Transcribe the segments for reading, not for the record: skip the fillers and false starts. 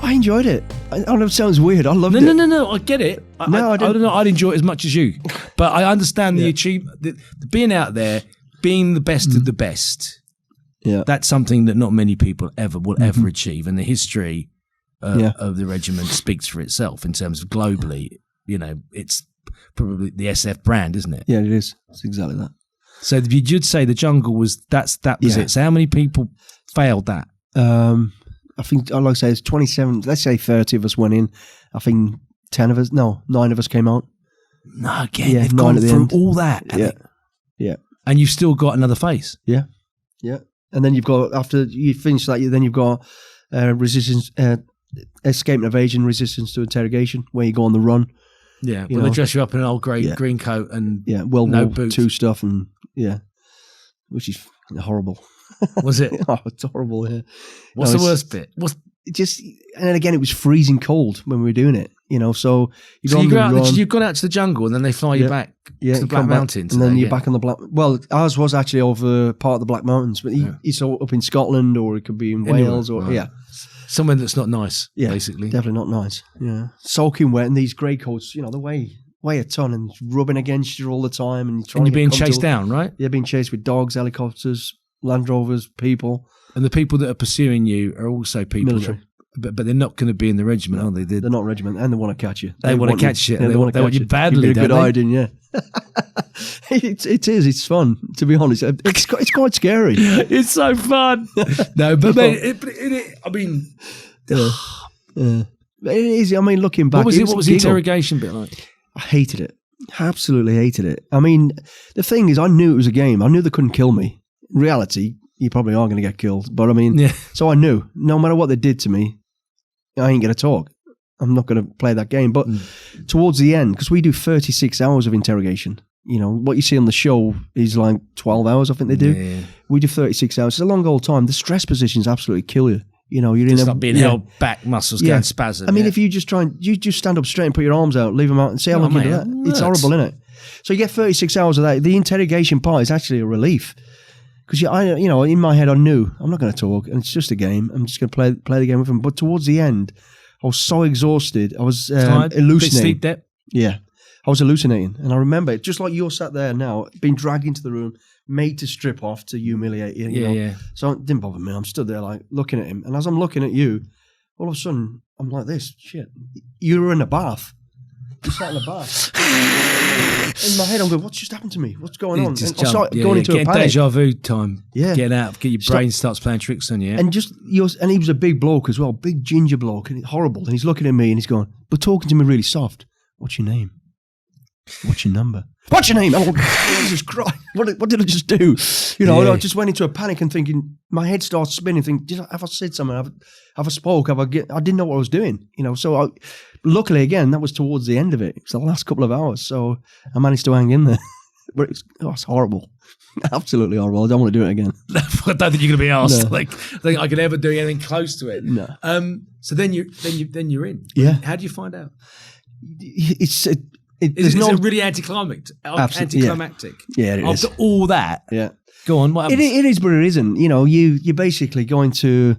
I enjoyed it. I know it sounds weird. I loved it. No. I get it. I don't know. I'd enjoy it as much as you, but I understand the achievement, the being out there, being the best of the best. Yeah, that's something that not many people will ever achieve, and the history of the regiment speaks for itself in terms of globally. You know, it's probably the SF brand, isn't it? Yeah, it is. It's exactly that. So you'd say the jungle was that was it. So how many people failed that? I think, like I say, it's 27. Let's say 30 of us went in. I think 9 of us came out. No, again, they've gone through all that. Yeah. And you've still got another phase. Yeah. And then you've got, after you finish that, then you've got resistance, escape and evasion, resistance to interrogation, where you go on the run. Yeah, well, they dress you up in an old green coat and World War boots. II stuff, and which is horrible. Was it? Oh, it's horrible. Yeah. What's the worst bit? And then again, it was freezing cold when we were doing it. You know, so you've gone out to the jungle, and then they fly you back to the Black Mountains, and then you're back on the Black. Well, ours was actually over part of the Black Mountains, but it's up in Scotland, or it could be in Wales, or somewhere that's not nice. Yeah, basically, definitely not nice. Yeah, soaking wet, and these grey coats, you know, they weigh a ton, and rubbing against you all the time, and you're being chased down, right? Yeah, being chased with dogs, helicopters, Land Rovers, people, and the people that are pursuing you are also people military. But they're not going to be in the regiment, are they? They're not regiment, and they want to catch you. They want to catch you. They want you badly. Good hiding, yeah. It is. It's fun, to be honest. It's quite scary. It's so fun. No, but I mean, it is. I mean, looking back, what was the interrogation bit like? I hated it. Absolutely hated it. I mean, the thing is, I knew it was a game. I knew they couldn't kill me. In reality, you probably are going to get killed. But I mean, so I knew no matter what they did to me, I ain't going to talk. I'm not going to play that game. But towards the end, because we do 36 hours of interrogation, you know, what you see on the show is like 12 hours, I think they do. Yeah. We do 36 hours. It's a long old time. The stress positions absolutely kill you. You know, you're not being held back, muscles going spasm. I mean, if you just you just stand up straight and put your arms out, leave them out, and see how long you do that. It's horrible, isn't it? So you get 36 hours of that. The interrogation part is actually a relief. Because in my head, I knew I'm not going to talk, and it's just a game. I'm just going to play the game with them. But towards the end, I was so exhausted. I was hallucinating. Sleep. Yeah, I was hallucinating, and I remember it just like you're sat there now, being dragged into the room, made to strip off to humiliate you. You know? So it didn't bother me. I'm stood there like looking at him, and as I'm looking at you, all of a sudden I'm like this. Shit, you were in a bath. You sat in a bath. In my head, I'm going, what's just happened to me? What's going on? Just and I started going into a panic. Deja vu time. Yeah. Get out. Get your brain starts playing tricks on you. And and he was a big bloke as well, big ginger bloke, and horrible. And he's looking at me and he's going, but talking to me really soft. What's your name? What's your number? What's your name? Oh, Jesus Christ. What did I just do? You know, I just went into a panic and thinking, my head starts spinning, thinking, have I said something? Have I spoke? I didn't know what I was doing. You know, so luckily, again, that was towards the end of it. It was the last couple of hours. So I managed to hang in there. But it's horrible. Absolutely horrible. I don't want to do it again. I don't think you're going to be asked. No. Like, I think I could ever do anything close to it. No. So then you're in. Yeah. How do you find out? It's really anticlimactic. Yeah, it is. After all that, go on. What happens? It is, but it isn't. You know, you're basically going to.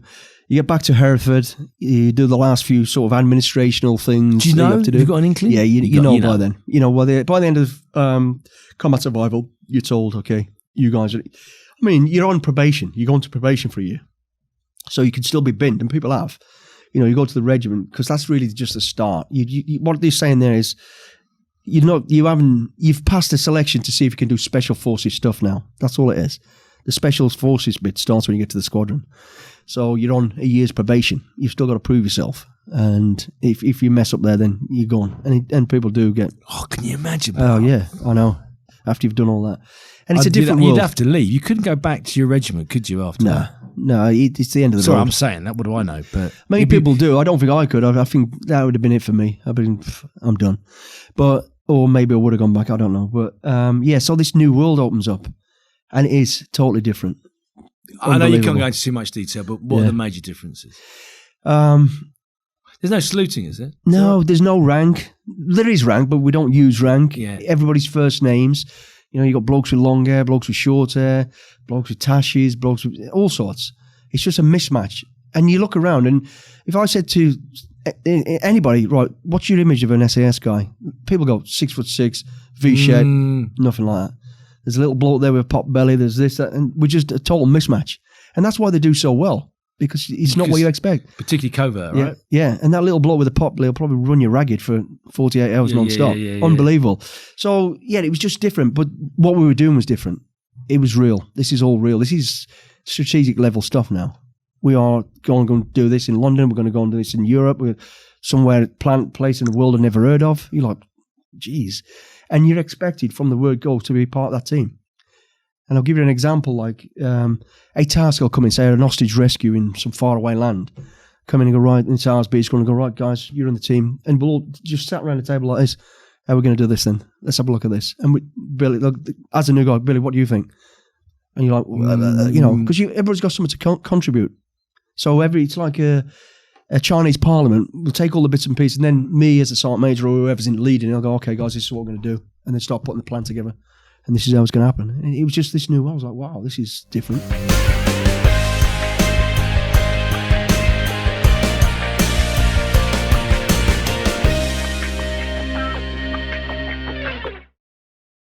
You get back to Hereford. You do the last few sort of administrational things. Do you know? You have to do. You've got an inkling. Yeah, you know by then. You know, by the end of combat survival, you're told, okay, you guys are. I mean, you're on probation. You go into probation for a year, so you can still be binned, and people have. You know, you go to the regiment because that's really just the start. What they're saying there is. You've passed the selection to see if you can do special forces stuff now. That's all it is. The special forces bit starts when you get to the squadron. So you're on a year's probation. You've still got to prove yourself. And if you mess up there, then you're gone. And people do get... Oh, can you imagine? Oh, yeah, I know. After you've done all that. And it's a different world. You'd have to leave. You couldn't go back to your regiment, could you, after that? No, it's the end of the road. Sorry, I'm saying that. What do I know? But many people do. I don't think I could. I think that would have been it for me. I'm done. Or maybe I would have gone back. I don't know. But so this new world opens up, and it is totally different. I know you can't go into too much detail, but what are the major differences? There's no saluting, is there? No, there's no rank. There is rank, but we don't use rank. Yeah. Everybody's first names. You know, you got blokes with long hair, blokes with short hair, blokes with tashes, blokes with all sorts. It's just a mismatch. And you look around, and if I said to anybody, right, what's your image of an SAS guy? People go 6'6", V-shape, nothing like that. There's a little bloke there with a pop belly. There's this, that, and we're just a total mismatch. And that's why they do so well, because it's not what you expect. Particularly covert, right? Yeah, and that little bloke with a pop belly will probably run you ragged for 48 hours non-stop. Unbelievable. So, yeah, it was just different, but what we were doing was different. It was real. This is all real. This is strategic level stuff now. We are going to do this in London. We're going to go and do this in Europe. We're somewhere, place in the world I've never heard of. You're like, geez. And you're expected from the word go to be part of that team. And I'll give you an example, like a task will come in, say an hostage rescue in some faraway land. Come in and go, right, it's ours, but it's going to go, right, guys, you're on the team. And we'll all just sat around the table like this. How are we going to do this then? Let's have a look at this. And Billy, look, as a new guy, Billy, what do you think? And you're like, because everybody's got something to contribute. So it's like a Chinese parliament. We'll take all the bits and pieces, and then me as a sergeant major or whoever's in leading, I'll go, okay, guys, this is what we're going to do. And then start putting the plan together. And this is how it's going to happen. And it was just this new, I was like, wow, this is different.